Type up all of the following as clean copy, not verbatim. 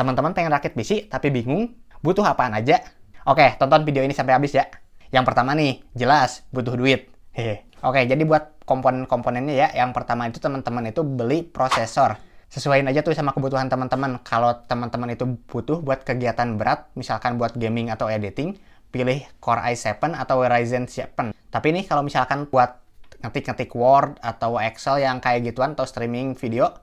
Teman-teman pengen rakit PC tapi bingung butuh apaan aja? Oke, tonton video ini sampai habis ya. Yang pertama nih, jelas butuh duit. Hehe. Oke, jadi buat komponen-komponennya ya, yang pertama itu teman-teman itu beli prosesor. Sesuaiin aja tuh sama kebutuhan teman-teman. Kalau teman-teman itu butuh buat kegiatan berat, misalkan buat gaming atau editing, pilih Core i7 atau Ryzen 7. Tapi nih kalau misalkan buat ngetik-ngetik Word atau Excel yang kayak gituan atau streaming video,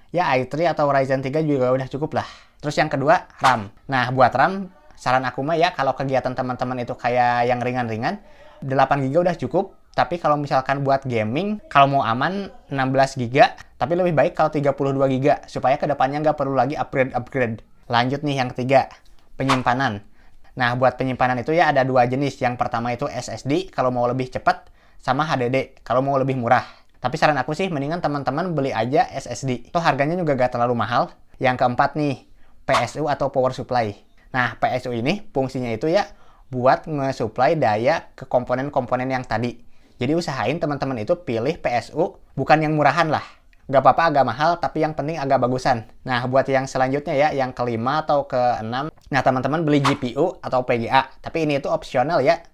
ya i3 atau Ryzen 3 juga udah cukup lah. Terus yang kedua, RAM. Nah, buat RAM, saran aku mah ya kalau kegiatan teman-teman itu kayak yang ringan-ringan, 8GB udah cukup. Tapi kalau misalkan buat gaming, kalau mau aman 16GB, tapi lebih baik kalau 32GB supaya kedepannya nggak perlu lagi upgrade. Lanjut nih yang ketiga, penyimpanan. Nah, buat penyimpanan itu ya ada dua jenis. Yang pertama itu SSD kalau mau lebih cepat, sama HDD kalau mau lebih murah. Tapi saran aku sih mendingan teman-teman beli aja SSD. Itu harganya juga gak terlalu mahal. Yang keempat nih, PSU atau power supply. Nah, PSU ini fungsinya itu ya buat nge-supply daya ke komponen-komponen yang tadi. Jadi usahain teman-teman itu pilih PSU, bukan yang murahan lah. Gak apa-apa agak mahal, tapi yang penting agak bagusan. Nah, buat yang selanjutnya ya, yang kelima atau keenam. Nah, teman-teman beli GPU atau PGA. Tapi ini itu opsional ya.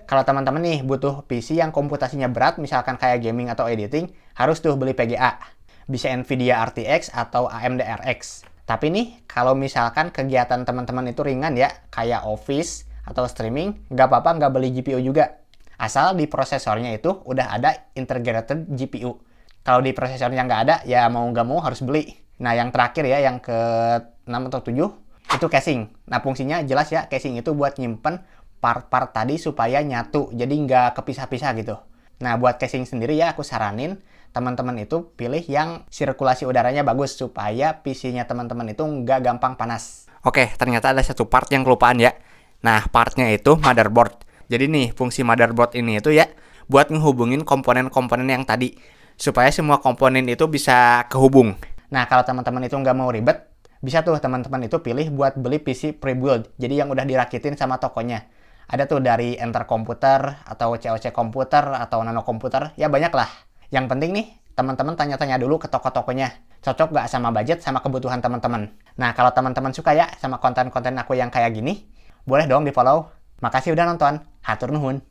Kalau teman-teman nih butuh PC yang komputasinya berat, misalkan kayak gaming atau editing, harus tuh beli PGA. Bisa Nvidia RTX atau AMD RX. Tapi nih, kalau misalkan kegiatan teman-teman itu ringan ya, kayak office atau streaming, nggak apa-apa nggak beli GPU juga. Asal di prosesornya itu udah ada integrated GPU. Kalau di prosesornya nggak ada, ya mau nggak mau harus beli. Nah, yang terakhir ya, yang ke-6 atau 7, itu casing. Nah, fungsinya jelas ya, casing itu buat nyimpen part-part tadi supaya nyatu, jadi nggak kepisah-pisah gitu. Nah, buat casing sendiri ya, aku saranin teman-teman itu pilih yang sirkulasi udaranya bagus, supaya PC-nya teman-teman itu nggak gampang panas. Oke, ternyata ada satu part yang kelupaan ya. Nah, partnya itu motherboard. Jadi nih, fungsi motherboard ini itu ya, buat ngehubungin komponen-komponen yang tadi, supaya semua komponen itu bisa kehubung. Nah, kalau teman-teman itu nggak mau ribet, bisa tuh teman-teman itu pilih buat beli PC pre-build, jadi yang udah dirakitin sama tokonya. Ada tuh dari Enter Komputer, atau COC Komputer, atau Nano Komputer, ya banyak lah. Yang penting nih, teman-teman tanya-tanya dulu ke toko-tokonya, cocok nggak sama budget sama kebutuhan teman-teman. Nah, kalau teman-teman suka ya sama konten-konten aku yang kayak gini, boleh dong di-follow. Makasih udah nonton. Hatur nuhun.